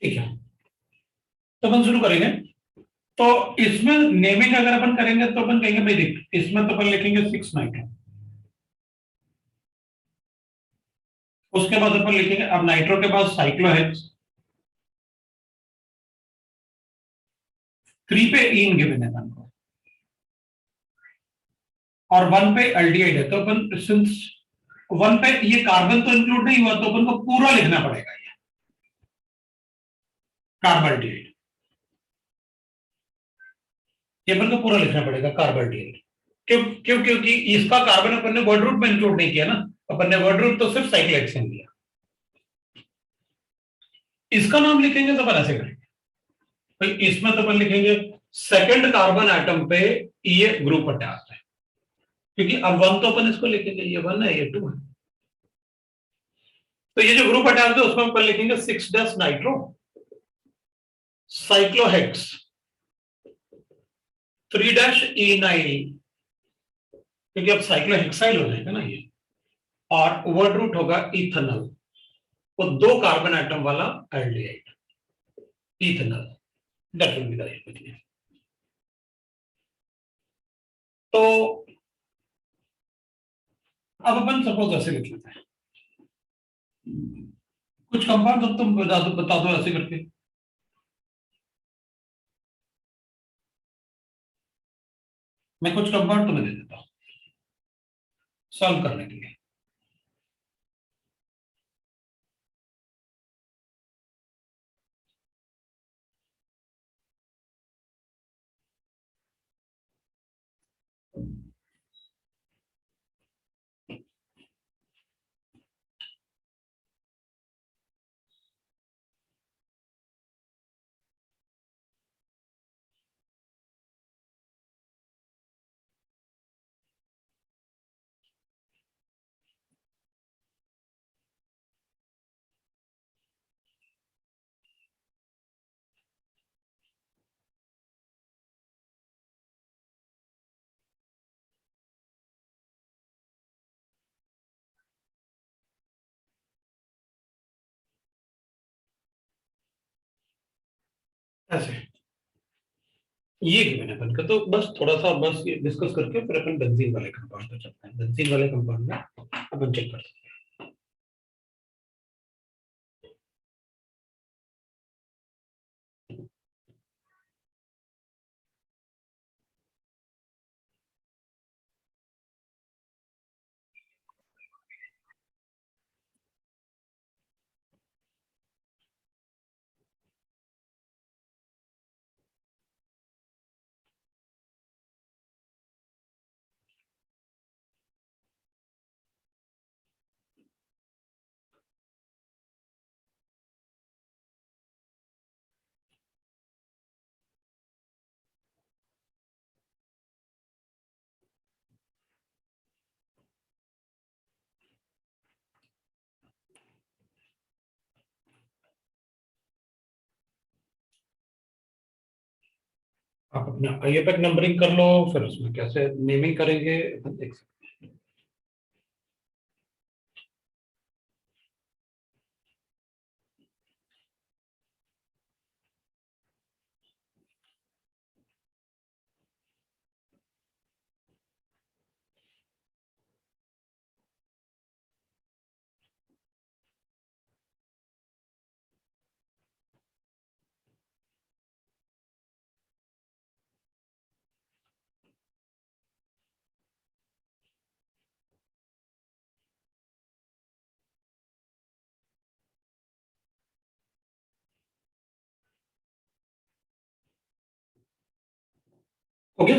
ठीक है, तो अपन शुरू करेंगे। तो इसमें नेमिंग अगर अपन करेंगे तो अपन कहेंगे भाई देख, इसमें तो अपन लिखेंगे 6 नाइट्रो। उसके बाद अपन लिखेंगे, अब नाइट्रो के बाद साइक्लोहेक्स, 3 पे इन गिवन है अपन को, और 1 पे एल्डिहाइड है। तो अपन सिंस 1 पे ये कार्बन तो इंक्लूड नहीं हुआ, तो अपन को पूरा लिखना पड़ेगा ये कार्बल्डिहाइड, ये अपन को पूरा लिखना पड़ेगा कार्बल्डिहाइड। क्योंकि इसका कार्बन अपन ने वर्ड रूट में इंक्लूड नहीं किया ना, अपन ने वर्ड रूट तो सिर्फ साइक्लोहेक्सेन दिया। इसका नाम लिखेंगे तो अपन ऐसे करेंगे भाई, इसमें तो अपन लिखेंगे सेकंड कार्बन एटम पे ये ग्रुप अटैच है, क्योंकि अब 1 तो अपन इसको लिखेंगे, ये 1 है ये 2 है। तो ये जो ग्रुप अटैच है उसमें अपन लिखेंगे 6 नाइट्रो साइक्लोहेक्स 3 इनाइल, क्योंकि अब साइक्लोहेक्साइल हो जाएगा ना ये, और वर्ड रूट होगा इथेनॉल, वो 2 कार्बन एटम वाला aldehyde ethanol, that will be the right. तो अब अपन सपोज ऐसे लिख लेते हैं, कुछ कंपाउंड अब तुम बता दो ऐसे करके। मैं कुछ कंपाउंड तुम्हें दे देता हूं सॉल्व करने के लिए। ऐसे ये गिवन है अपन का, तो बस थोड़ा सा बस ये डिस्कस करके फिर अपन बेंजीन वाले कंपाउंड पर चलते हैं। बेंजीन वाले कंपाउंड में अपन चेक करते हैं। आप अपना आईएपीएक नंबरिंग कर लो, फिर उसमें कैसे नेमिंग करेंगे अपन देख सकते हैं। ओके,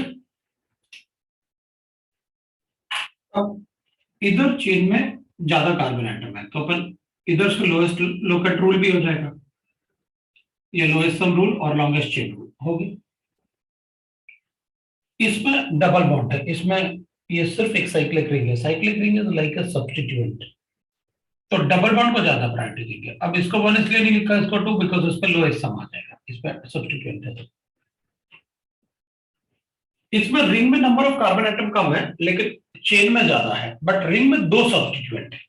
अब इधर चेन में ज्यादा कार्बन एटम है, तो अपन इधर से लोएस्ट लोकेट रूल भी हो जाएगा, ये लोएस्ट सम रूल और लॉन्गेस्ट चेन रूल होगी। इसमें डबल बॉन्ड है, इसमें ये सिर्फ एक साइक्लिक रिंग है, cyclic ring is like a substituent, तो डबल बॉन्ड को ज्यादा प्रायोरिटी देंगे। अब इसको 1 इसलिए नहीं लिखा, इसको 2, बिकॉज उस पर लोएस्ट सम आ जाएगा, इस पर सब्स्टिट्यूएंट है। तो इसमें रिंग में नंबर ऑफ कार्बन एटम कम है लेकिन चेन में ज्यादा है, बट रिंग में 2 सब्स्टिट्यूएंट है,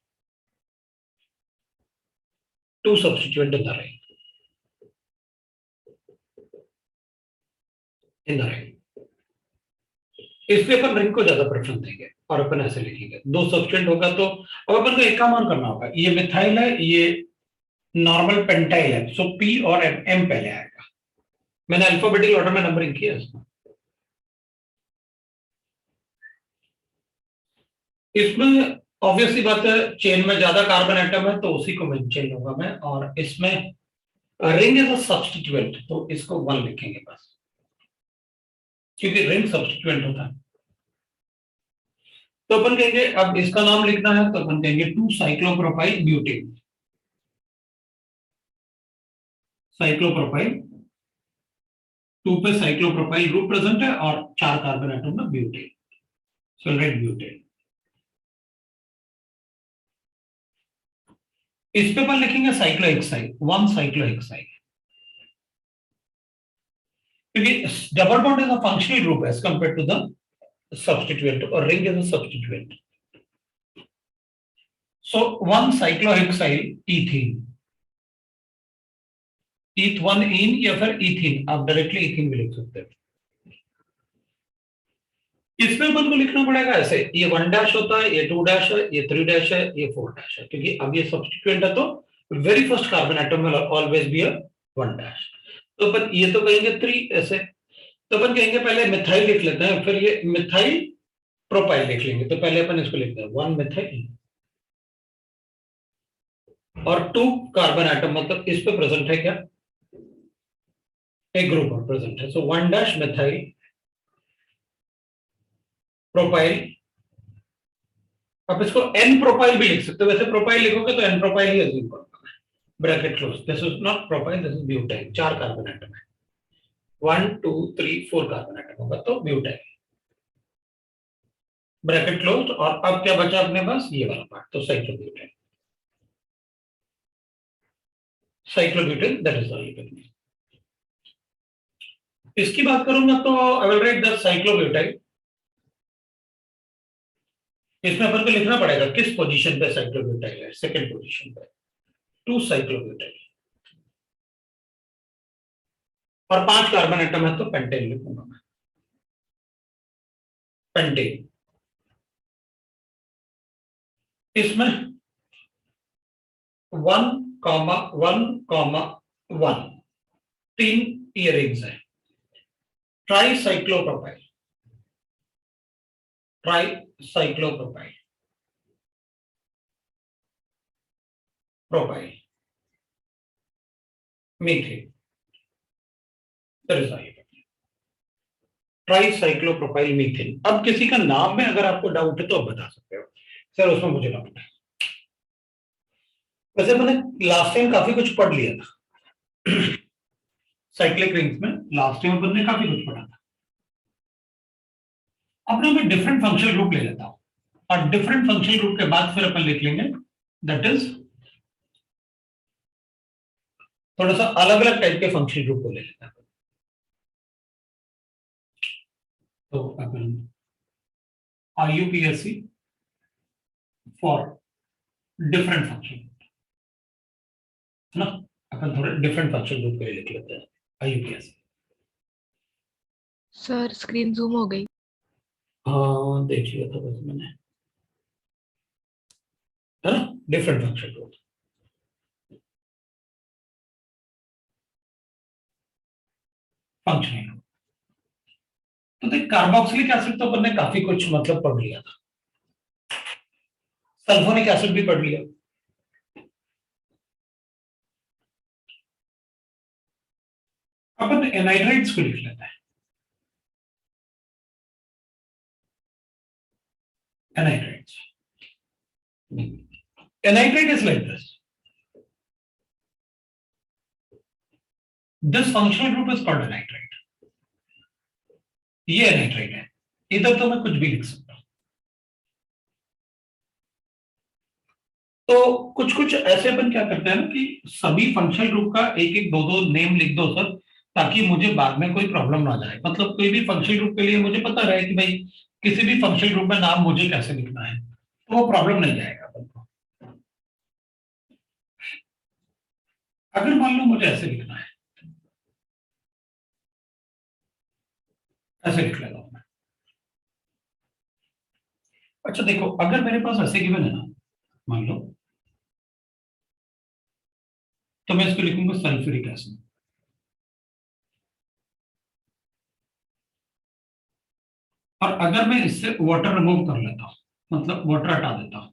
2 substituent in the ring. In the ring. इसलिए अपन रिंग को ज्यादा प्रेफरेंस देंगे और अपन ऐसे लिखेंगे, दो सब्सटेंट होगा तो अब अपन को एक काम और करना होगा, ये मिथाइल है, ये नॉर्मल पेंटाइल है, सो पी और एम पहले आएगा। मैंने अल्फाबेटिकल ऑर्डर में नंबरिंग किया इसमें। इसमें ऑब्वियसली बात है, चेन में ज्यादा कार्बन एटम है तो उसी को मैं चेन लूंगा मैं, और इसमें रिंग इज अ सब्स्टिट्यूएंट तो इसको वन लिखेंगे बस, क्योंकि रिंग सब्स्टिट्यूएंट होता है। तो अपन कहेंगे अब इसका नाम लिखना है तो अपन कहेंगे 2 साइक्लोप्रोपाइल ब्यूटेन। साइक्लोप्रोपाइल 2 पे साइक्लोप्रोपाइल ग्रुप प्रेजेंट है और 4 कार्बन एटम में ब्यूटेन, सो राइट ब्यूटेन। इस पे अपन लिखेंगे साइक्लोहेक्साइल, 1 साइक्लोहेक्साइल, क्योंकि double bond is a functional group as compare to the substituent or ring is a substituent. So 1 cyclohexyl ethene, eth 1 इन या फिर ethene, आप डायरेक्टली ethene भी लिख सकते हैं। इसमें अपन को लिखना पड़ेगा ऐसे, ये 1 डैश होता है, ये 2 डैश है, ये 3 डैश है, ये 4 डैश है, क्योंकि अब ये सब्स्टिट्यूएंट है तो very first carbon atom will always be a 1 dash. तो अपन ये तो कहेंगे 3 ऐसे, तो अपन कहेंगे पहले मिथाइल लिख लेते हैं, फिर ये मिथाइल प्रोपाइल लिख लेंगे। तो पहले अपन इसको लिखते हैं 1 मिथाइल और 2 कार्बन एटम, मतलब इस पे प्रेजेंट है क्या, एक ग्रुप और प्रेजेंट है, सो 1 डैश मिथाइल प्रोपाइल। आप इसको एन प्रोपाइल भी लिख सकते हो, वैसे प्रोपाइल लिखोगे तो एन प्रोपाइल ही अज्यूम करोगे, bracket close, this is not propyl, this is butyl, 4 carbon atom है, 1 2 3 4 कार्बन एटम होगा तो ब्यूटाइल, ब्रैकेट क्लोज। और अब क्या बचा अपने पास, ये वाला पार्ट, तो साइक्लोब्यूटाइल, साइक्लोब्यूटाइल दैट इज ऑल। इसकी बात करूंगा तो आई विल राइट द साइक्लोब्यूटाइल। इसमें अपन को लिखना पड़ेगा किस पोजीशन पे साइक्लोब्यूटाइल है, सेकंड पोजीशन पे, 2 साइक्लोब्यूटाइल, और 5 कार्बन एटम है तो पेंटेन लिखूंगा मैं, पेंटेन। इसमें 1 कॉमा 1 कॉमा 1 3 इयरिंग्स है, try cyclopropyl, try cyclopropyl, propyl, methane, try cyclopropyl methane. अब किसी का नाम में अगर आपको डाउट है तो आप बता सकते हो, सर उसमें मुझे डाउट है। वैसे मैंने लास्ट टाइम काफी कुछ पढ़ लिया था साइक्लिक रिंग्स में, लास्ट टाइम अपन ने काफी कुछ पढ़ा था। अब ना मैं डिफरेंट फंक्शनल ग्रुप ले लेता हूं, और डिफरेंट फंक्शनल ग्रुप के बाद फिर अपन लिख लेंगे दैट इज, थोड़ा सा अलग अलग टाइप के फंक्शनल ग्रुप को ले लेता हूं। तो अपन IUPAC फॉर डिफरेंट फंक्शन है ना, अपन थोड़े डिफरेंट फंक्शन ग्रुप के लिए लिख लेते हैं IUPAC। सर स्क्रीन जूम हो गई। हाँ देख लिया था बस मैंने, है ना, different function group, functional group. तो देख कार्बोक्सिलिक एसिड तो अपन ने काफी कुछ मतलब पढ़ लिया था, सल्फोनिक एसिड भी पढ़ लिया। अपन एनाइड्राइड्स को लिख लेते हैं, anhydrides. Anhydride is like this functional group is called anhydride, ये एनाइड्राइड है, इधर तो मैं कुछ भी लिख सकता हूं। तो कुछ कुछ ऐसे अपन क्या करते हैं ना कि सभी फंक्शनल ग्रुप का एक एक दो दो नेम लिख दो सर, ताकि मुझे बाद में कोई प्रॉब्लम ना जाए, मतलब कोई भी फंक्शनल ग्रुप के लिए मुझे पता रहे कि भाई किसी भी फंक्शनल ग्रुप में नाम मुझे कैसे लिखना है, तो वो प्रॉब्लम नहीं जाएगा अपन को। अगर मान लो मुझे ऐसे लिखना है, ऐसे लिख लेगा मैं। अच्छा देखो, अगर मेरे पास ऐसे गिवन है ना, मान लो, तो मैं इसको लिखूंगा सल्फ्यूरिक एसिड। और अगर मैं इससे वाटर रिमूव कर लेता हूं, मतलब वाटर हटा देता हूं,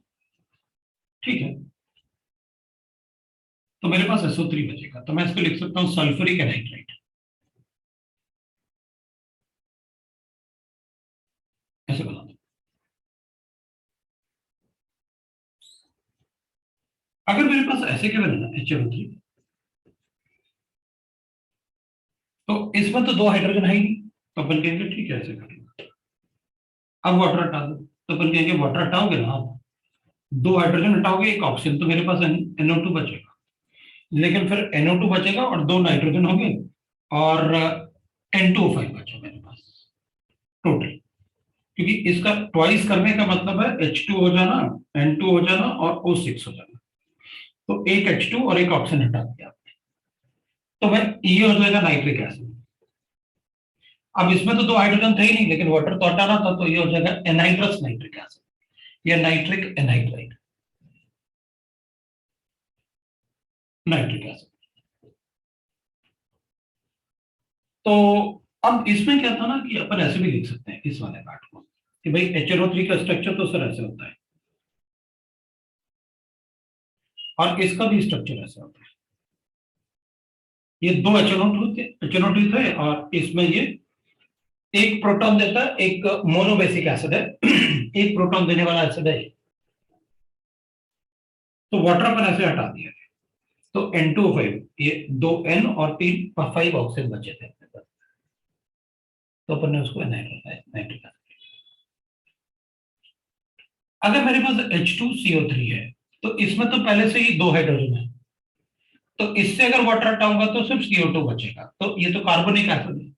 ठीक है, तो मेरे पास SO3 बचेगा। तो मैं इसको लिख सकता हूं सल्फ्यूरिक एनाइड्राइड, ऐसे बना दो। अगर मेरे पास ऐसे गिवन है ना HNO3, तो इसमें तो दो हाइड्रोजन है ही नहीं, तो अपन कहेंगे ठीक है ऐसे कर लो। अब वाटर हटा दो, तो अपन कहेंगे वाटर हटाओगे ना आप, दो हाइड्रोजन हटाओगे एक ऑक्सीजन, तो मेरे पास NO2 बचेगा। लेकिन फिर NO2 बचेगा और दो नाइट्रोजन होंगे, और N2O5 बचा मेरे पास टोटल। क्योंकि इसका ट्वाइस करने का मतलब है H2 हो जाना, N2 हो जाना और O6 हो जाना। तो एक H2 और एक ऑक्सीजन हटा दिया, तो भाई ये हो जाएगा नाइट्रिक एसिड। अब इसमें तो दो हाइड्रोजन थे ही नहीं, लेकिन वाटर तो हटाना था, तो ये हो जाएगा एनाइड्रस नाइट्रिक एसिड या नाइट्रिक एनाइड्राइड, नाइट्रिक एसिड। तो अब इसमें क्या था ना कि अपन ऐसे भी लिख सकते हैं इस वाले पार्ट को, कि भाई HNO3 का स्ट्रक्चर तो सर ऐसे होता है, और इसका भी स्ट्रक्चर ऐसा होता है। ये दो HNO2 थे, और इसमें ये एक प्रोटॉन देता है, एक मोनोबेसिक एसिड है, एक प्रोटॉन देने वाला एसिड है। तो वाटर अपन ऐसे हटा दिया, तो N2O5, ये दो N और तीन 5 ऑक्सीजन बचे थे अपने पास, तो अपन ने उसको नाइट्रिक एसिड। अगर मेरे पास H2CO3 है, तो इसमें तो पहले से ही दो हाइड्रोजन है, तो इससे अगर वाटर हटाऊंगा तो सिर्फ CO2 बचेगा, तो ये तो कार्बोनिक एसिड है,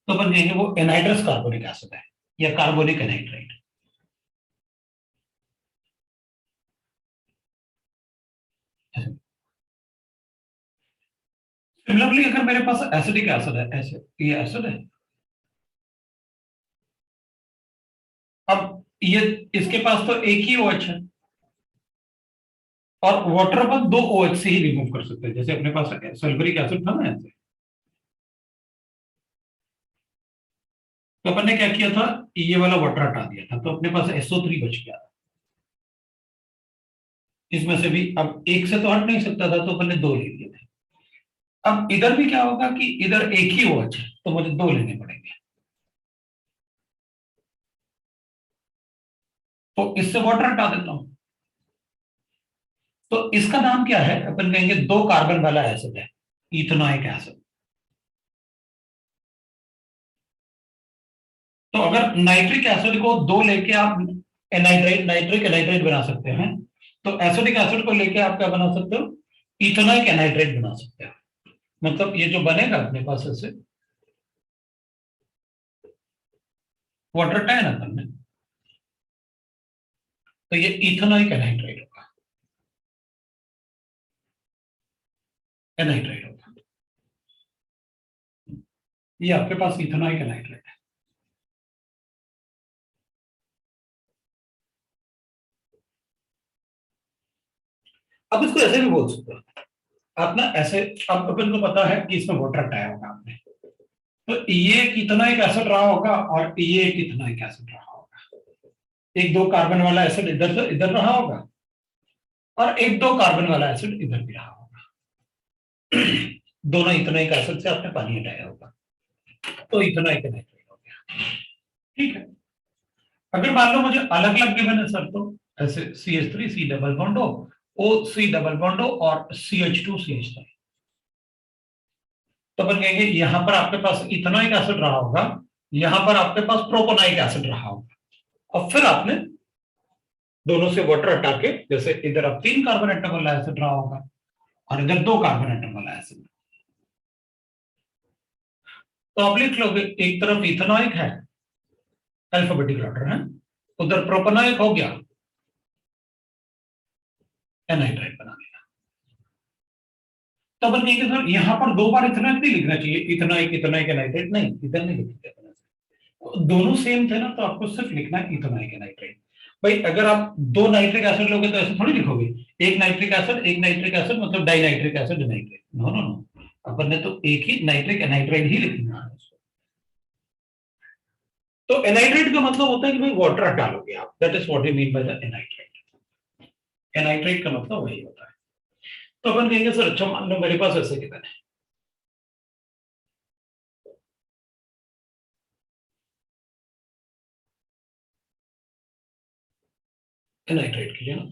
तो अपन कहेंगे वो एनाइड्रस कार्बोनिक एसिड है या कार्बोनिक एनाइड्राइड। सिमिलरली अगर मेरे पास एसिडिक एसिड है, ऐसे ये एसिड है, अब ये इसके पास तो एक ही OH है, और वाटर अपन दो OH से ही रिमूव कर सकते हैं, जैसे अपने पास सल्फ्यूरिक एसिड था ना ऐसे। तो अपन ने क्या किया था, ये वाला वाटर हटा दिया था, तो अपने पास SO3 बच गया। इसमें से भी अब एक से तो हट नहीं सकता था, तो अपन ने दो ले लिए थे। अब इधर भी क्या होगा कि इधर एक ही OH है, तो मुझे दो लेने पड़ेंगे, तो इससे वाटर हटा देता हूं। तो इसका नाम क्या है, अपन कहेंगे दो कार्बन वाला एसिड है, इथेनॉइक एसिड। तो अगर नाइट्रिक एसिड को दो लेके आप एनाइड्राइड, नाइट्रिक एनाइड्राइड बना सकते हैं, तो एसिडिक एसिड को लेके आप क्या बना सकते हो, इथेनॉइक एनाइड्राइड बना सकते हो। मतलब ये जो बनेगा अपने पास ऐसे, वाटर हटाया ना अपन ने, तो ये इथेनॉइक एनाइड्राइड होगा, एनाइड्राइड होगा। ये आपके पास इथेनॉइक एनाइड्राइड है। अब इसको ऐसे भी बोल सकते हो आप ना, ऐसे अब अपन को पता है कि इसमें वाटर हटाया होगा आपने, तो ये एक इथेनॉइक एसिड रहा होगा और ये एक इथेनॉइक एसिड रहा होगा। एक दो कार्बन वाला एसिड इधर से इधर रहा होगा, और एक दो कार्बन वाला एसिड इधर भी रहा होगा। दोनों इथेनॉइक एसिड से आपने पानी हटाया होगा, तो इथेनॉइक एनाइड्राइड हो गया। ठीक है, अगर मान लो मुझे अलग अलग गिवन है सर, तो ऐसे CH3 C डबल बॉन्ड हो, O3 डबल बॉन्ड हो, और CH2 CH3, तो अपन कहेंगे यहां पर आपके पास इथेनॉइक एसिड रहा होगा, यहां पर आपके पास प्रोपोनाइक एसिड रहा होगा, और फिर आपने दोनों से वाटर हटा के, जैसे इधर अब तीन कार्बन एटम वाला एसिड रहा होगा और इधर दो कार्बन एटम वाला एसिड, तो आप लिख लोगे एक तरफ इथेनॉइक है, अल्फाबेटिकल ऑर्डर है, उधर प्रोपोनाइक हो गया, एनाइड्राइड बना लिया। तो अपन कहेंगे सर यहाँ पर दो बार इथेनॉइक नहीं लिखना चाहिए, इथेनॉइक नाइट्रेट, नहीं इधर नहीं लिखते अपन ऐसे। दोनों सेम थे ना, तो आपको सिर्फ लिखना है इथेनॉइक नाइट्रेट। भाई अगर आप दो नाइट्रिक एसिड लोगे तो ऐसे थोड़ी लिखोगे, एक नाइट्रिक एसिड मतलब di nitric acid nitrate, no no no, अपन ने तो एक ही नाइट्रिक एनाइड्राइड ही लिखना है। तो एनाइड्रेट का मतलब होता है कि भाई वाटर डालोगे आप, that is what you mean by the anhydrate. Anhydrate का मतलब वही होता है। तो अपन कहेंगे सर अच्छा मान लो मेरे पास ऐसे कितने है, एनाइड्रेट के लिए ना,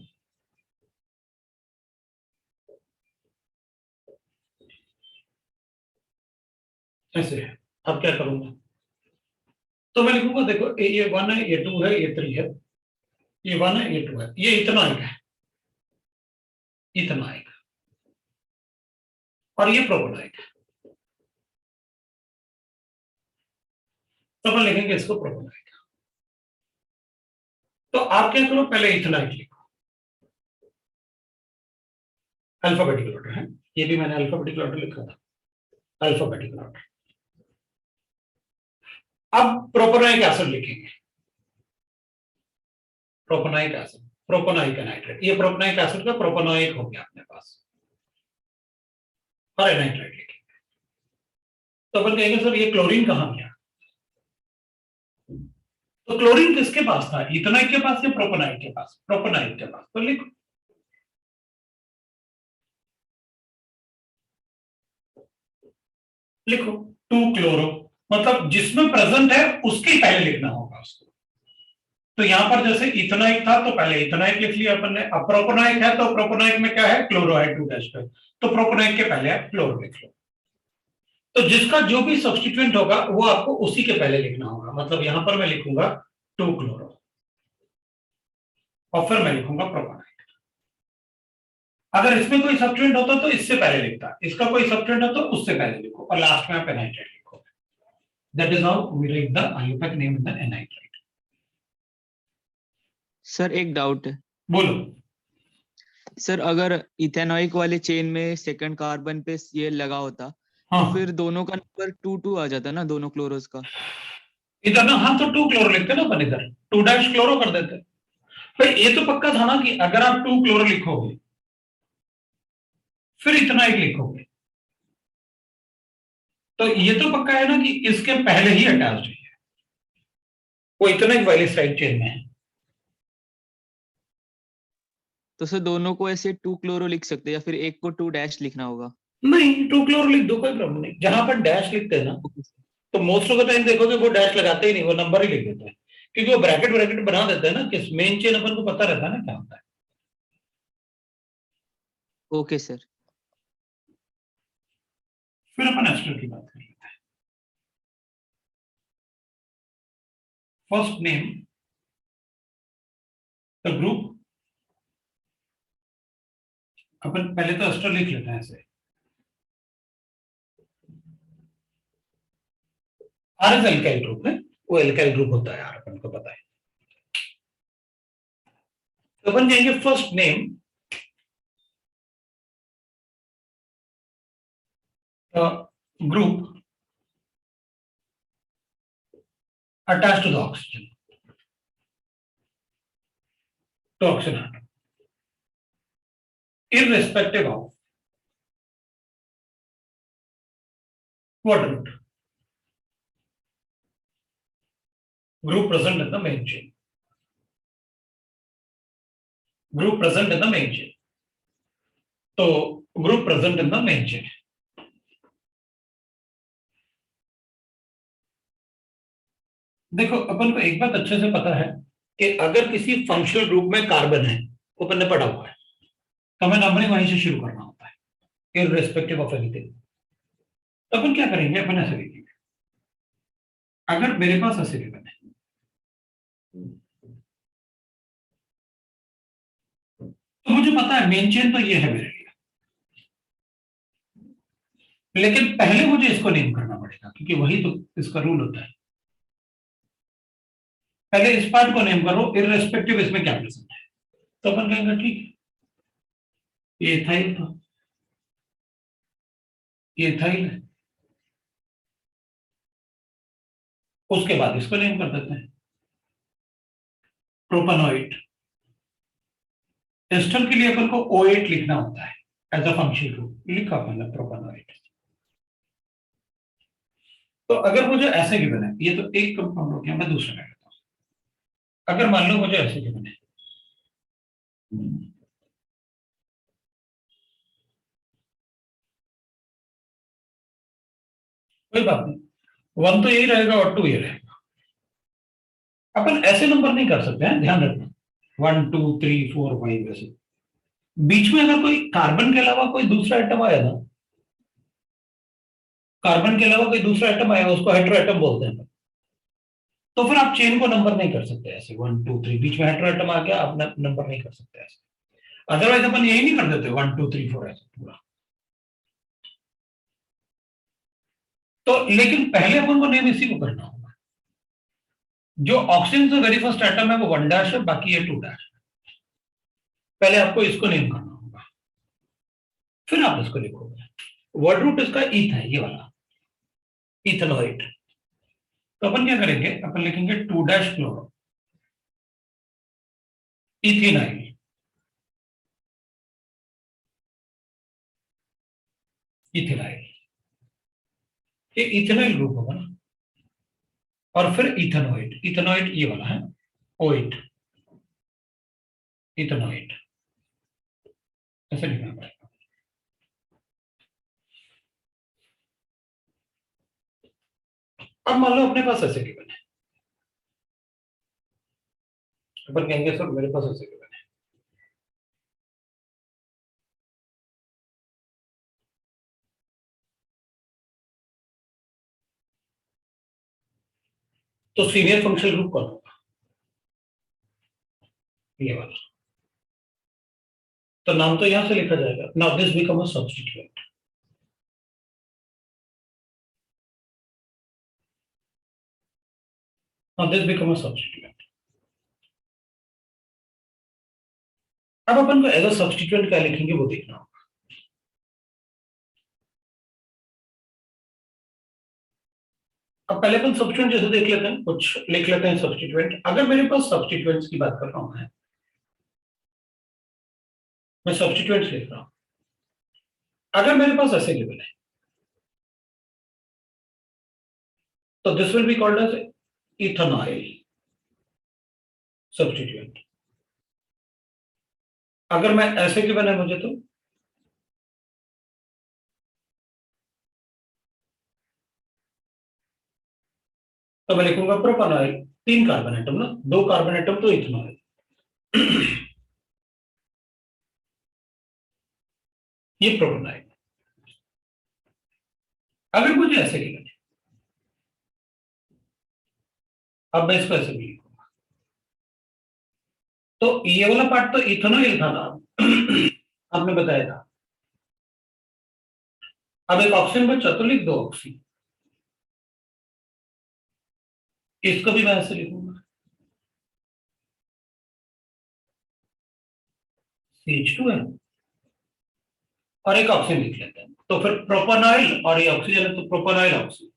ऐसे है। अब क्या करूंगा, तो मैं लिखूंगा देखो ये 1 है, ये 2 है, ये 3 है, ये 1 है, ये 2 है, ये इतना एक है, इतना एक, और ये प्रोपोनाइट है। तो अपन लिखेंगे इसको प्रोपोनाइट। तो आप क्या करो, पहले इथेनाइट लिखो, अल्फाबेटिकल ऑर्डर है, ये भी मैंने अल्फाबेटिकल ऑर्डर लिखा था, अल्फाबेटिकल ऑर्डर। अब प्रोपोनाइक एसिड लिखेंगे, प्रोपोनाइक एसिड, प्रोपोनाइक एनाइट्रेट, ये प्रोपोनाइक एसिड का प्रोपोनाइक हो गया अपने पास, और एनाइट्रेट लिखेंगे। तो अपन कहेंगे सर ये क्लोरीन कहां गया, तो क्लोरीन किसके पास था, इथेनॉइक के पास या प्रोपोनाइक के पास, प्रोपोनाइक के पास, तो लिखो लिखो 2 क्लोरो, मतलब जिसमें प्रेजेंट है उसके ही पहले लिखना होगा उसको। तो यहां पर जैसे इथेनॉइक था तो पहले इथेनॉइक लिख लिया अपन ने, अब प्रोपोनाइक है तो प्रोपोनाइक में क्या है, क्लोरो है 2 डैश पे, तो प्रोपोनाइक के पहले आप क्लोरो लिख लो। तो जिसका जो भी सब्स्टिट्यूएंट होगा वो आपको उसी के पहले लिखना होगा, मतलब यहां पर मैं लिखूंगा 2 क्लोरो और फिर मैं लिखूंगा प्रोपोनाइट। अगर इसमें कोई सब्स्टिट्यूएंट होता तो इससे पहले लिखता, इसका कोई सब्स्टिट्यूएंट हो तो उससे पहले लिखो, और लास्ट में आप एनाइट्रेट लिखो। That is how we write the IUPAC name in the a nitrate. Sir एक डाउट है, बोलो। सर अगर इथेनॉइक वाले चेन में सेकंड कार्बन पे ये लगा होता हाँ तो फिर दोनों का नंबर 2 आ जाता ना, दोनों क्लोरोस का। इधर ना, हाँ तो 2 क्लोरो लिखते ना अपन, इधर 2 डैश क्लोरो कर देते। भाई ये तो पक्का था ना कि अगर आप 2 क्लोरो लिखोगे फिर इतना एक लिखोगे, तो ये तो पक्का है ना कि इसके पहले ही अटैच्ड है, वो इतना एक वाली साइड चेन में है। तो सर दोनों को ऐसे 2 क्लोरो लिख सकते हैं या फिर एक को 2 डैश लिखना होगा? नहीं 2 क्लोरो लिख दो, कोई प्रॉब्लम नहीं। जहां पर डैश लिखते हैं ना, ओके सर। तो मोस्ट ऑफ द टाइम देखोगे वो डैश लगाते ही नहीं, वो नंबर ही लिख देते हैं, क्योंकि वो ब्रैकेट ब्रैकेट बना देते हैं ना, कि मेन चेन अपन को पता रहता है ना क्या होता है। Okay sir. फिर अपन एस्टर की बात कर लेते हैं। फर्स्ट नेम द ग्रुप, अपन पहले तो एस्टर लिख लेते हैं ऐसे, आर इज एल्काइल ग्रुप है, वो एल्काइल ग्रुप होता है यार, अपन को पता है। तो अपन कहेंगे first name group attached to the oxygen, to oxygen atom, irrespective of what root, group present in the main chain, group present in the main chain, तो group present in the main chain। देखो अपन को एक बात अच्छे से पता है कि अगर किसी फंक्शनल ग्रुप में कार्बन है, वो अपन ने पढ़ा हुआ है, तो हमें नंबरिंग वहीं से शुरू करना होता है, इररिस्पेक्टिव ऑफ एनीथिंग। तो अपन क्या करेंगे, अपन ऐसे लिखेंगे, अगर मेरे पास ऐसे गिवन है, तो मुझे पता है मेन चेन तो ये है मेरे लिए, लेकिन पहले मुझे इसको नेम करना पड़ेगा, क्योंकि वही तो इसका रूल होता है। पहले इस पार्ट को नेम करो, इररिस्पेक्टिव इसमें क्या प्रेजेंट है, तो अपन कहेंगे ठीक है ये इथाइल था, ये इथाइल है, उसके बाद इसको नेम कर देते हैं प्रोपेनॉइड। एस्टर के लिए अपन को O8 लिखना होता है एज अ फंक्शनल ग्रुप, लिखा अपन प्रोपेनॉइड। तो अगर मुझे ऐसे गिवन है, ये तो एक कंपाउंड हो गया, मैं दूसरा ले लेता हूं। अगर मान लो मुझे ऐसे गिवन है, कोई बात नहीं, 1 तो यही रहेगा और 2 ये रहेगा। अपन ऐसे नंबर नहीं कर सकते हैं, ध्यान रखना, 1 2 3 4 5 ऐसे। बीच में अगर कोई कार्बन के अलावा कोई दूसरा आइटम आया ना, कार्बन के अलावा कोई दूसरा आइटम आया, उसको हेटेरोएटम बोलते हैं। तो फिर आप चेन को नंबर नहीं कर सकते ऐसे 1 2 3, बीच में हेटेरोएटम आ गया, आप नंबर नहीं कर सकते ऐसे। अदरवाइज अपन यही नहीं कर देते 1 2 3 4 ऐसे पूरा। तो लेकिन पहले अपन को नेम इसी को करना होगा। जो ऑक्सीजन से वेरी फर्स्ट एटम है वो 1 डैश है, बाकी ये 2 डैश है। पहले आपको इसको नेम करना होगा, फिर आप इसको लिखोगे। वर्ड रूट इसका ईथ है, ये वाला इथेनॉइड। तो अपन क्या करेंगे, अपन लिखेंगे 2 डैश क्लोरो इथेनाइल। इथेनाइल, ये इथेनाइल ग्रुप होगा ना, और फिर इथेनॉइड। इथेनॉइड ये वाला है O8, इथेनॉइड ऐसे लिखना पड़ेगा। अब मान लो अपने पास ऐसे गिवन है, अपन कहेंगे सर मेरे पास ऐसे गिवन है, तो सीनियर फंक्शनल ग्रुप कौन होगा, ये वाला। तो नाम तो यहां से लिखा जाएगा, now this become a substituent. Now this become a substituent. अब अपन को एज अ सब्स्टिट्यूएंट क्या लिखेंगे वो देखना होगा। अब पहले अपन सब्स्टिट्यूएंट जैसे देख लेते हैं, कुछ लिख लेते हैं सब्स्टिट्यूएंट। अगर मेरे पास सब्स्टिट्यूएंट्स की बात कर रहा हूं मैं सब्स्टिट्यूएंट्स लिख रहा हूं। अगर मेरे पास ऐसे गिवन है तो this will be called as ethanoyl substituent. अगर मैं ऐसे गिवन है मुझे, तो मैं लिखूंगा प्रोपेनॉइल। 3 कार्बन एटम ना, 2 कार्बन एटम तो इथेनॉइल। ये प्रोपेनॉइल। अगर मुझे ऐसे गिवन है, अब मैं इसको ऐसे भी लिखूंगा, तो ये वाला पार्ट तो इथेनॉइल था ना, आपने बताया था। अब एक ऑक्सीजन बचा, तो लिख दो ऑक्सी। इसको भी मैं ऐसे लिखूंगा CH2 है, और एक ऑक्सीजन लिख लेते हैं, तो फिर प्रोपेनॉइल और ये ऑक्सीजन है, तो प्रोपेनॉइल ऑक्सीजन।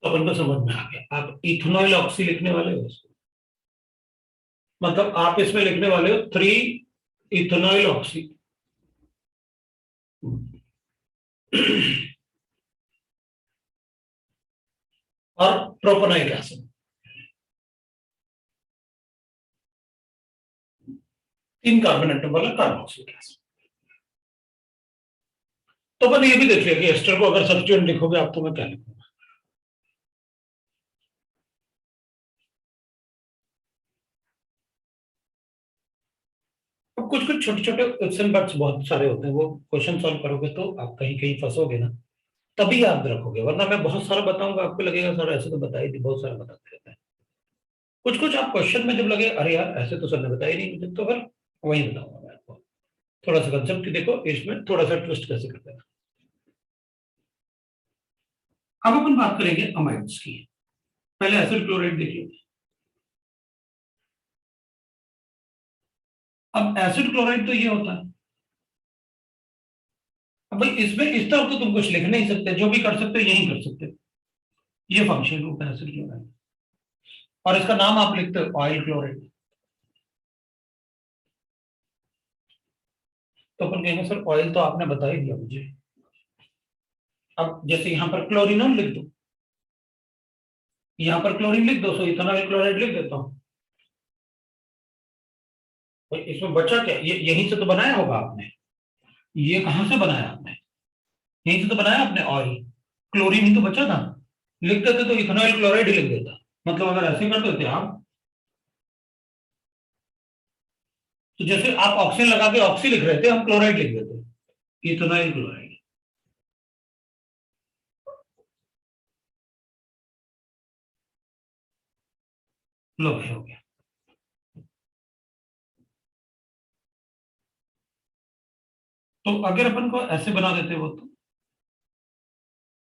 तो अपन को समझ में आ गया। आप इथेनॉइल ऑक्सी लिखने वाले हो इसको, मतलब आप इसमें लिखने वाले हो 3 इथेनॉइल ऑक्सी। और प्रोपेनॉइक एसिड, 3 कार्बन एटम वाला कार्बोक्सिलिक एसिड। तो मैंने ये भी देख लिया कि एस्टर को अगर सब्स्टिट्यूएंट लिखोगे आप, तो मैं क्या लिखूंगा। अब कुछ कुछ छोटे छोटे क्वेश्चन बट्स बहुत सारे होते हैं, वो क्वेश्चन सॉल्व करोगे तो आप कहीं कहीं फंसोगे ना, तभी याद रखोगे। वरना मैं बहुत सारा बताऊंगा, आपको लगेगा सर ऐसे तो बता ही दी, बहुत सारा बताते रहते हैं। कुछ कुछ आप क्वेश्चन में जब लगे अरे यार ऐसे तो सर ने बताया नहीं मुझे, तो फिर वही बताऊंगा मैं आपको। थोड़ा सा कंसेप्ट देखो, इसमें थोड़ा सा ट्विस्ट कैसे करते हैं। अब अपन बात करेंगे अमाइड्स की। पहले एसिड क्लोराइड देखिए। अब एसिड क्लोराइड तो ये होता है। अब भाई इसमें इस तरह तो तुम कुछ लिख नहीं सकते, जो भी कर सकते हो यही कर सकते हो। ये फंक्शन ग्रुप है एसिड क्लोराइड, और इसका नाम आप लिखते हो ऑयल क्लोराइड। तो अपन कहेंगे सर ऑयल तो आपने बता ही दिया मुझे। अब जैसे यहां पर क्लोरिनॉल लिख दो, यहां पर क्लोरीन लिख दो, सो इथेनॉल क्लोराइड लिख देता हूं। तो इसमें बचा क्या, ये यहीं से तो बनाया होगा आपने। ये कहां से बनाया आपने, यहीं से तो बनाया आपने ऑयल। क्लोरीन ही तो बचा था, लिख देते तो इथेनॉल क्लोराइड ही लिख देता। मतलब अगर ऐसे कर देते आप, तो जैसे आप ऑक्सीजन लगा के ऑक्सी लिख रहे थे, हम क्लोराइड लिख देते, इथेनॉल क्लोराइड। लो भाई हो गया। तो अगर अपन को ऐसे बना देते वो तो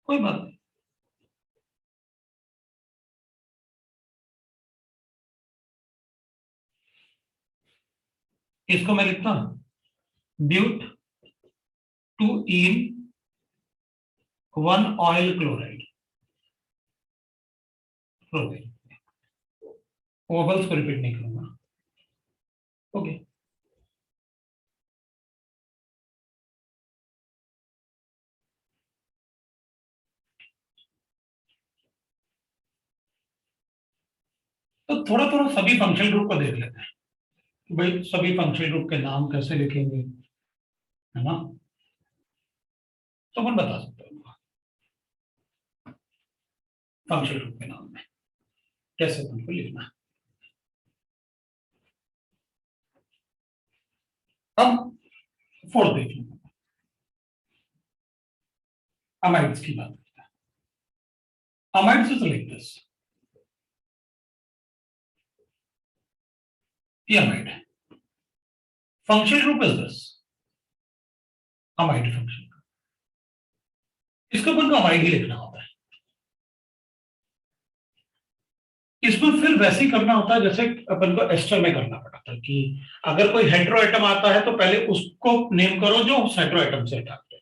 कोई बात नहीं। इसको मैं लिखता हूं but two en one oyl chloride. Vowels को रिपीट नहीं करूंगा। ओके। तो थोड़ा थोड़ा सभी फंक्शनल ग्रुप को देख लेते हैं कि भाई सभी फंक्शनल ग्रुप के नाम कैसे लिखेंगे, है ना। तो अपन बता सकते हैं फंक्शनल ग्रुप के नाम में कैसे अपन को लिखना है। अब फोर्थ देख लेंगे, अमाइड्स की बात करते हैं। अमाइड्स इज लाइक दिस, ये अमाइड है। Functional group is this, amide function. इसको अपन को अमाइड ही लिखना होता है। इसमें फिर वैसे ही करना होता है जैसे अपन को एस्टर में करना पड़ा था कि अगर कोई हेटेरो एटम आता है तो पहले उसको नेम करो जो उस हेटेरो एटम से अटैक्ड है।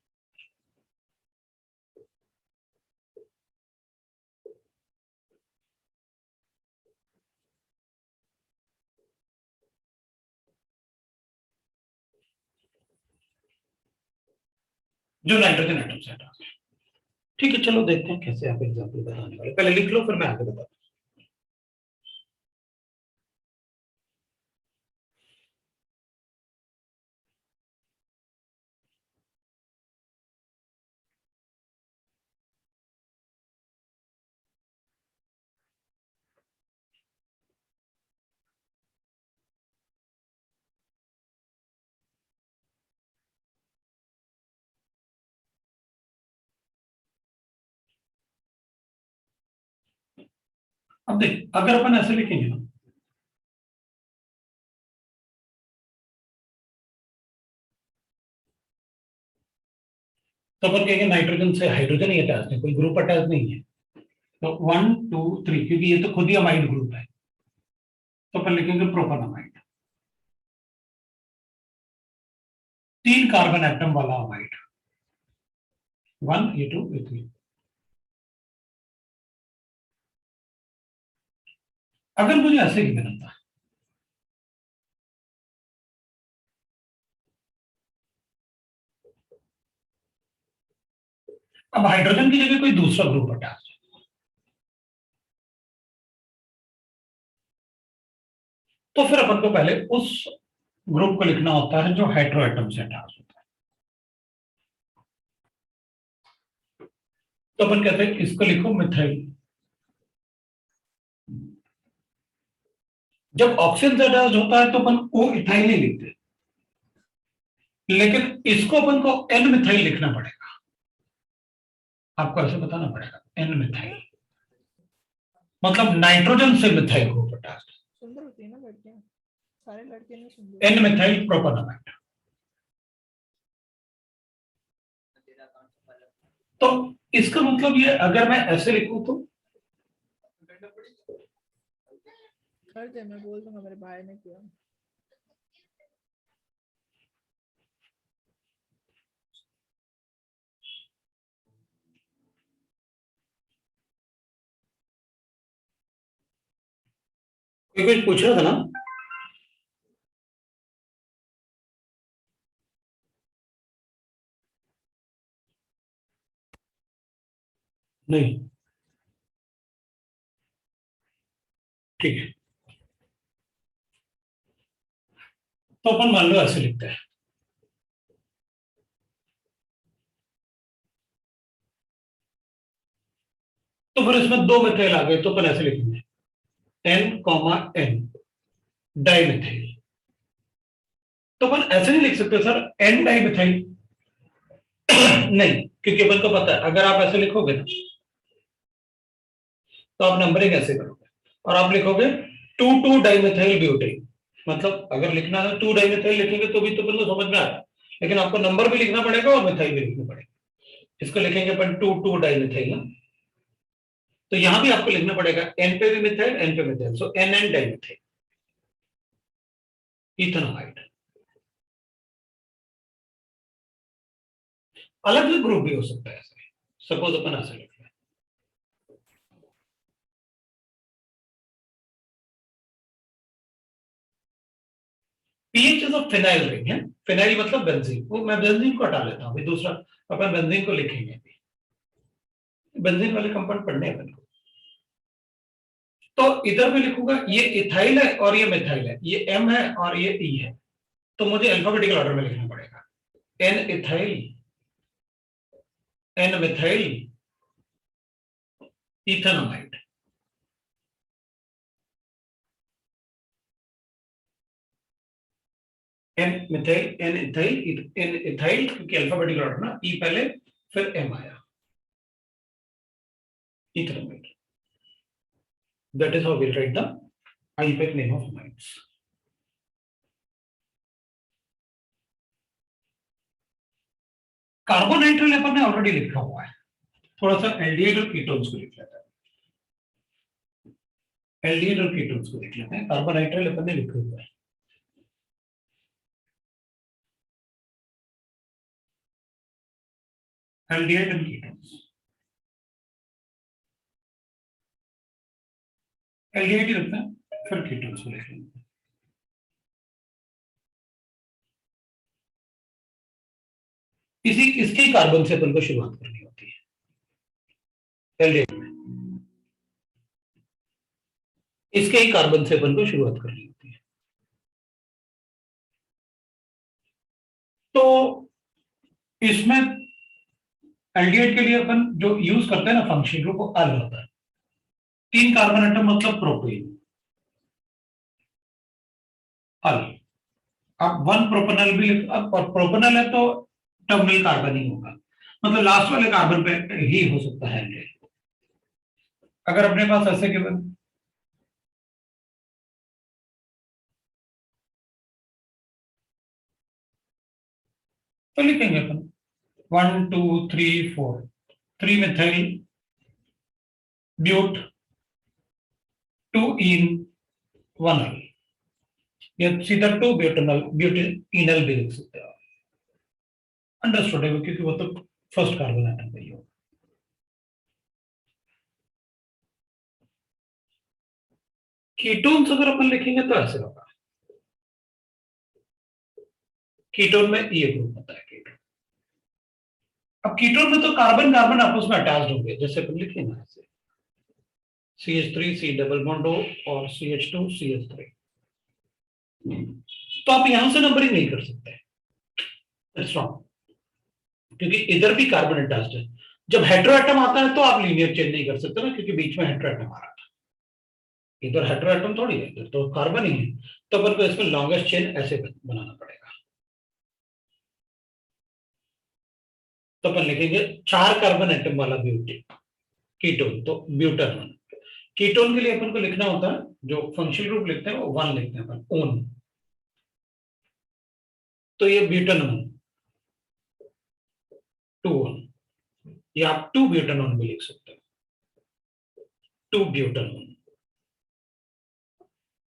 जो नाइट्रोजन एटम से अटैक्ड है। ठीक है, चलो देखते हैं कैसे आप एग्जाम्पल बताने वाले, पहले लिख लो फिर मैं आगे बताता हूं। अब देख अगर अपन ऐसे लिखेंगे ना, तो अपन कहेंगे नाइट्रोजन से हाइड्रोजन ही अटैच है, कोई ग्रुप अटैच नहीं है। तो 1 2 3, क्योंकि ये तो खुद ही अमाइड ग्रुप है, तो अपन लिखेंगे प्रोपेनमाइड। 3 कार्बन एटम वाला अमाइड, 1 ये 2 ये 3। अगर मुझे ऐसे ही बनाता है, अब हाइड्रोजन की जगह कोई दूसरा ग्रुप अटैच है, तो फिर अपन को पहले उस ग्रुप को लिखना होता है जो हेटेरो एटम से अटैच होता है। तो अपन कहते हैं इसको लिखो मिथाइल। जब ऑक्सीजन से अटैच होता है तो अपन ओ इथाइल ही लिखते हैं, लेकिन इसको अपन को एन मिथाइल लिखना पड़ेगा। आपको ऐसे बताना पड़ेगा एन मिथाइल, मतलब नाइट्रोजन से मिथाइल ग्रुप अटैच। सुंदर होती है ना लड़कियां, सारे लड़के नहीं सुंदर। N methyl propanamide. तो इसका मतलब ये अगर मैं ऐसे लिखूं तो कर दे, मैं बोल दूंगा मेरे भाई ने किया। कोई कुछ पूछ रहा था ना? नहीं, ठीक है। तो अपन मान लो ऐसे लिखते हैं, तो फिर इसमें दो मिथाइल आ गए, तो अपन ऐसे लिखेंगे N, डाइमिथाइल। तो अपन ऐसे नहीं लिख सकते सर N डाइमिथाइल, नहीं, क्योंकि अपन को पता है अगर आप ऐसे लिखोगे ना तो आप नंबरिंग ऐसे करोगे और आप लिखोगे 2 डाइमिथाइल ब्यूटेन। मतलब अगर लिखना है 2 डाइमिथाइल लिखेंगे तो भी तो अपन को समझ में आ रहा है, लेकिन आपको नंबर भी लिखना पड़ेगा और मिथाइल भी लिखना पड़ेगा। इसको लिखेंगे अपन 2 डाइमिथाइल ना, तो यहां भी आपको लिखना पड़ेगा N पे भी मिथाइल, N पे मिथाइल, सो NN डाइमिथाइल इथेनॉइड। अलग अलग ग्रुप भी हो सकता है ऐसे, सपोज अपन ऐसे लिख रहे हैं pH is a phenyl ring है। फिनाइल मतलब बेंजीन, वो मैं बेंजीन को हटा लेता हूं, अभी दूसरा अपन बेंजीन को लिखेंगे। अभी बेंजीन वाले कंपाउंड पढ़ने हैं अपन को, तो इधर भी लिखूंगा ये इथाइल है और ये मिथाइल है, ये M है और ये E है, तो मुझे अल्फाबेटिकल ऑर्डर में लिखना पड़ेगा। N ethyl, N methyl, ethanamide. N methyl, N ethyl, N ethyl, क्योंकि अल्फाबेटिकल ऑर्डर ना, E पहले फिर M आया, ethanamide. That is how we'll write the IUPAC name ofamides. Carbonitrile अपन ने ऑलरेडी लिखा हुआ है, थोड़ा सा एल्डिहाइड और कीटोन्स को लिख लेते हैं। एल्डिहाइड और कीटोन्स को लिख लेते हैं, कार्बोनाइट्राइल अपन ने लिखा हुआ है। एल्डिहाइड एंड कीटोन्स, एल्डिहाइड ही रखते हैं, फिर कीटोन्स को लिख लेते हैं। इसी इसके कार्बन से अपन को शुरुआत करनी होती है, एल्डिहाइड में इसके ही कार्बन से अपन को शुरुआत करनी होती है। तो इसमें एल्डिहाइड के लिए अपन जो यूज करते हैं ना फंक्शन ग्रुप, वो अल होता है। 3 कार्बन एटम मतलब प्रोपेन, अल। अब 1 प्रोपेनल भी अब, और प्रोपेनल है तो टर्मिनल कार्बन ही होगा, मतलब लास्ट वाले कार्बन पे ही हो सकता है एल्डिहाइड। अगर अपने पास ऐसे केवल तो लिखेंगे अपन 1 2 3 4, 3 मिथाइल ब्यूट, 2 इन 1 अल, या सीधा 2 ब्यूटेनल, ब्यूटेनल भी लिख सकते हो। अंडरस्टूड है, क्योंकि वो तो फर्स्ट कार्बन एटम पे ही होगा। कीटोन्स अगर अपन लिखेंगे तो ऐसे होगा, कीटोन में ये ग्रुप होता है कीटोन। अब कीटोन में तो कार्बन कार्बन आपस में अटैच्ड होंगे, जैसे अपन लिखेंगे ऐसे CH3 C double bond O और CH2 CH3, तो आप यहां से नंबरिंग नहीं कर सकते, इट्स रॉन्ग, क्योंकि इधर भी कार्बन अटैच्ड है। जब हेटेरोएटम आता है तो आप लीनियर चेंज नहीं कर सकते ना, क्योंकि बीच में हेटेरोएटम आ रहा था। इधर हेटेरोएटम थोड़ी है, इधर तो कार्बन ही है, तो अपन को इसमें लॉन्गेस्ट चेन ऐसे बनाना पड़ेगा। तो अपन लिखेंगे 4 कार्बन एटम वाला ब्यूटेन कीटोन, तो ब्यूटानॉन। कीटोन के लिए अपन को लिखना होता है, जो फंक्शनल ग्रुप लिखते हैं वो 1 लिखते हैं अपन, ओन। तो ये ब्यूटानॉन 2 1, या आप 2 ब्यूटानॉन भी लिख सकते हैं, 2 ब्यूटानॉन।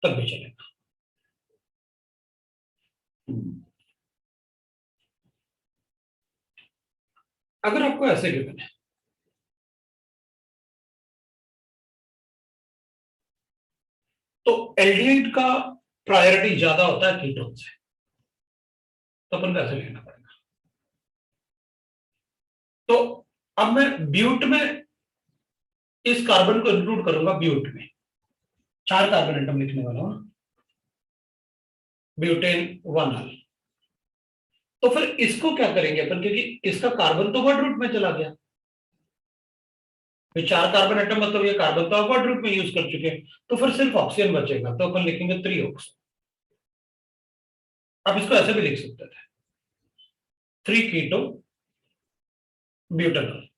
तब भी चलेगा। अगर आपको ऐसे गिवन है तो एल्डिहाइड का प्रायोरिटी ज्यादा होता है कीटोन से, तो अपन को ऐसे लेना पड़ेगा। तो अब मैं ब्यूट में इस कार्बन को इंक्लूड करूंगा, ब्यूट में 4 कार्बन एटम लिखने वाला हूं, ब्यूटेन 1 अल। तो फिर इसको क्या करेंगे अपन, क्योंकि इसका कार्बन तो वर्ड रूट में चला गया, ये 4 कार्बन एटम मतलब ये कार्बन तो आप वर्ड रूट में यूज कर चुके हैं, तो फिर सिर्फ ऑक्सीजन बचेगा, तो अपन लिखेंगे 3 ऑक्स। आप इसको ऐसे भी लिख सकते थे, 3 कीटो ब्यूटेनॉल,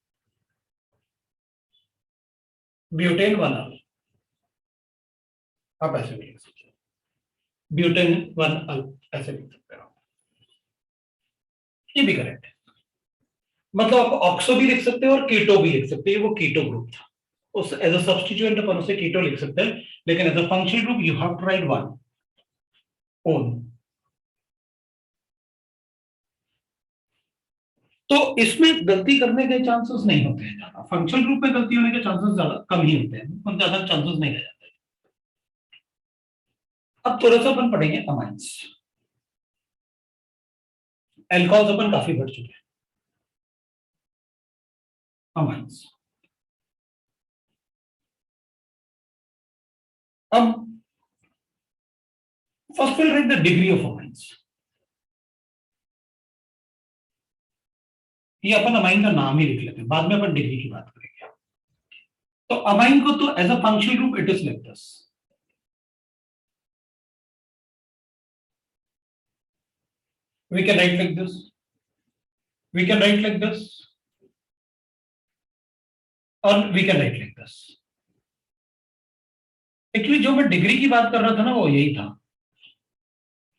ब्यूटेन 1 अल। आप ऐसे भी लिख सकते हो, ब्यूटेन 1 अल ऐसे लिख सकते हो, ये भी करेक्ट है। मतलब आप ऑक्सो भी लिख सकते हो और कीटो भी लिख सकते हो, वो कीटो ग्रुप था, उस एज अ सब्स्टिट्यूएंट अपन उसे कीटो लिख सकते हैं, लेकिन as a functional group you have to write 1 one. तो इसमें गलती करने के चांसेस नहीं होते हैं ज्यादा, फंक्शनल ग्रुप में गलती होने के चांसेस ज्यादा कम ही होते हैं, और ज्यादा चांसेस नहीं रह जाते। अब थोड़ा सा अपन पढ़ेंगे अमाइंस। एल्कोहल्स अपन काफी बढ़ चुके हैं, अमाइंस। अब first will write the degree of amines. ये अपन अमाइन का नाम ही लिख लेते हैं, बाद में अपन डिग्री की बात करेंगे। तो अमाइन को तो as a functional group it is like this, we can write like this, we can write like this, और we can write like this। Actually जो मैं डिग्री की बात कर रहा था ना वो यही था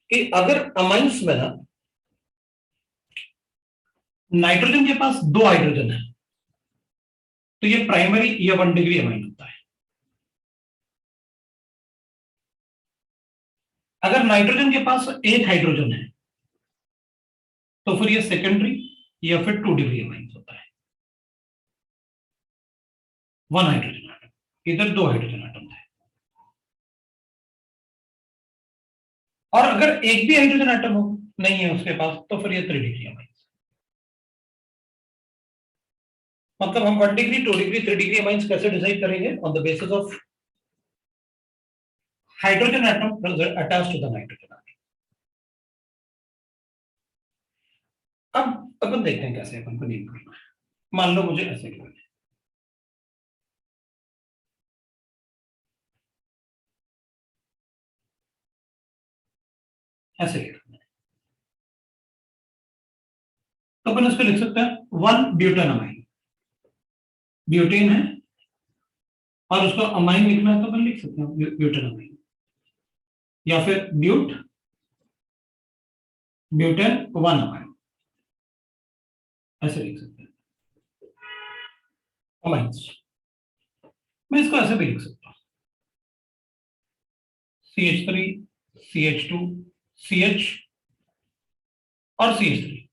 कि अगर अमाइंस में ना नाइट्रोजन के पास 2 हाइड्रोजन है तो ये प्राइमरी या 1 डिग्री अमाइन होता है। अगर नाइट्रोजन के पास 1 हाइड्रोजन है तो फिर ये सेकेंडरी या फिर 2 डिग्री अमाइन होता है। 1 हाइड्रोजन एटम, इधर 2 हाइड्रोजन एटम थे, और अगर एक भी हाइड्रोजन एटम हो नहीं है उसके पास तो फिर ये 3 डिग्री अमाइन। मतलब हम 1 डिग्री 2 डिग्री 3 डिग्री अमाइंस कैसे डिसाइड करेंगे, on the basis of hydrogen atom attached to the nitrogen atom. अब अपन देखते हैं कैसे अपन को नेम करना है। मान लो मुझे ऐसे गिवन है, ऐसे लिखना है, तो अपन इसको लिख सकते हैं 1 ब्यूटेन अमाइन, ब्यूटेन है और उसको अमाइन लिखना है तो अपन लिख सकते हैं ब्यूटेन अमाइन, या फिर ब्यूटेन 1 अमाइन, ऐसे लिख सकते हैं अमाइंस। मैं इसको ऐसे भी लिख सकता हूं, CH3 CH2 CH और CH3।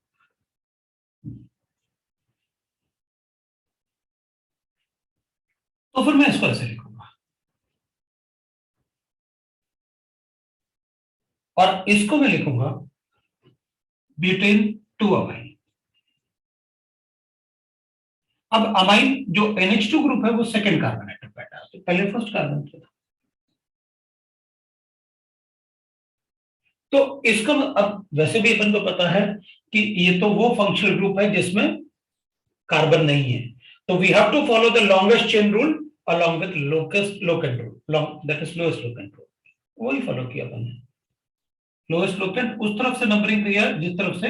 तो फिर मैं इसको ऐसे लिखूंगा, और इसको मैं लिखूंगा ब्यूटेन 2 अमाइन। अब अमाइन जो NH2 ग्रुप है वो सेकंड कार्बन एटम पे अटैच है, पहले फर्स्ट कार्बन था। तो इसका अब वैसे भी अपन को पता है कि ये तो वो फंक्शनल ग्रुप है जिसमें कार्बन नहीं है, तो we have to follow the longest chain rule along with lowest locant rule, that is lowest locant rule, वही फॉलो किया अपन ने। लोएस्ट लोकेंट उस तरफ से नंबरिंग किया जिस तरफ से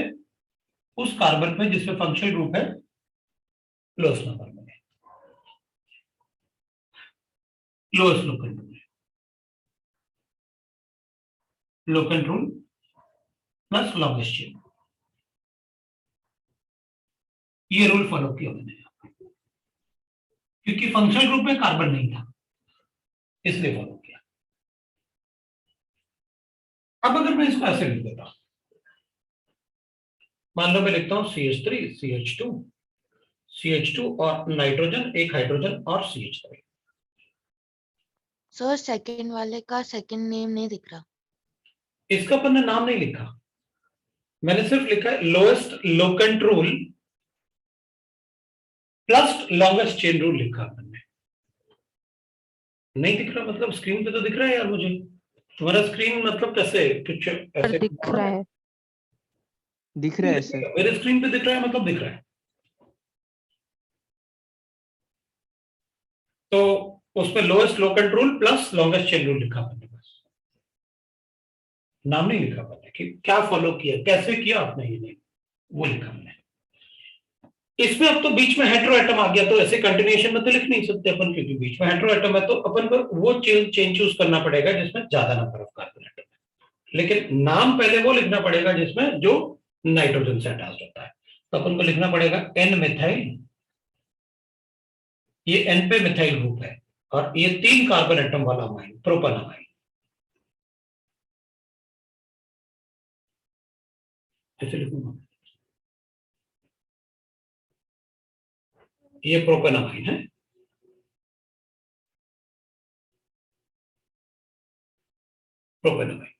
उस कार्बन पे जिसमें फंक्शनल ग्रुप है लोएस्ट नंबर में, lowest locant rule, locant rule plus longest chain, ये रूल फॉलो किया मैंने, क्योंकि फंक्शनल ग्रुप में कार्बन नहीं था इसलिए फॉलो किया। अब अगर मैं इसको ऐसे लिख देता हूं, मान लो मैं लिखता हूं CH3 CH2 CH2 और नाइट्रोजन, एक हाइड्रोजन और CH3। सर सेकंड वाले का सेकंड नेम नहीं दिख रहा। इसका अपन ने नाम नहीं लिखा, मैंने सिर्फ लिखा है lowest locant rule plus longest chain rule लिखा अपन ने। नहीं दिख रहा मतलब स्क्रीन पे तो दिख रहा है यार मुझे। तुम्हारा स्क्रीन मतलब कैसे कुछ ऐसे दिख रहा है। दिख रहा है सर। मेरे स्क्रीन पे दिख रहा है मतलब दिख रहा है। तो उसमें lowest locant rule plus longest chain rule लिखा अपन ने, बस नाम नहीं लिखा अपन ने कि क्या फॉलो किया, कैसे किया आपने, ये नहीं, वो लिखा हमने। इसमें अब तो बीच में हेटेरो एटम आ गया, तो ऐसे कंटिन्यूएशन में तो लिख नहीं सकते अपन, क्योंकि बीच में हेटेरो एटम है, तो अपन को वो चेन चूज करना पड़ेगा जिसमें ज्यादा नंबर ऑफ कार्बन एटम है। लेकिन नाम पहले वो लिखना पड़ेगा जिसमें जो नाइट्रोजन से अटैच होता है। तो अपन को लिखना पड़ेगा एन मिथाइल, ये एन पे मिथाइल ग्रुप है, और ये 3 कार्बन एटम वाला अमाइन प्रोपेनामाइन। ऐसे लिखूंगा, ये प्रोपेनामाइन है, प्रोपेनामाइन।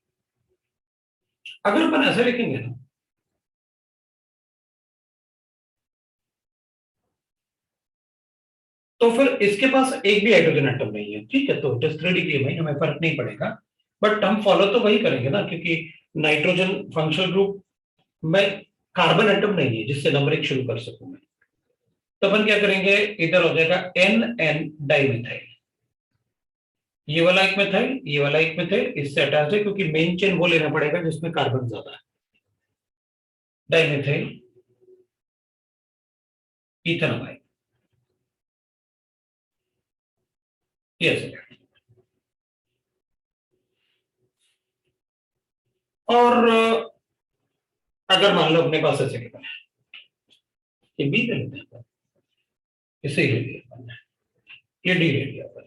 अगर अपन ऐसे लिखेंगे ना, तो फिर इसके पास एक भी हाइड्रोजन एटम नहीं है, ठीक है, तो इट इज 3 डिग्री अमाइन, हमें फर्क नहीं पड़ेगा। बट हम फॉलो तो वही करेंगे ना, क्योंकि नाइट्रोजन फंक्शनल ग्रुप में कार्बन एटम नहीं है जिससे नंबरिंग शुरू कर सकूं मैं। तो अपन क्या करेंगे, इधर हो जाएगा एन एन डाइमिथाइल, ये वाला एक मिथाइल, ये वाला एक मिथाइल, इससे अटैच है, क्योंकि मेन चेन वो लेना पड़ेगा जिसमें कार्बन ज्यादा है। Dimethyl ethanol, yes. और अगर मान लो अपने पास ऐसे केवल है, ये बी ले लेते हैं, इसे ही ले लिया अपन ने, ये डी ले लिया अपन,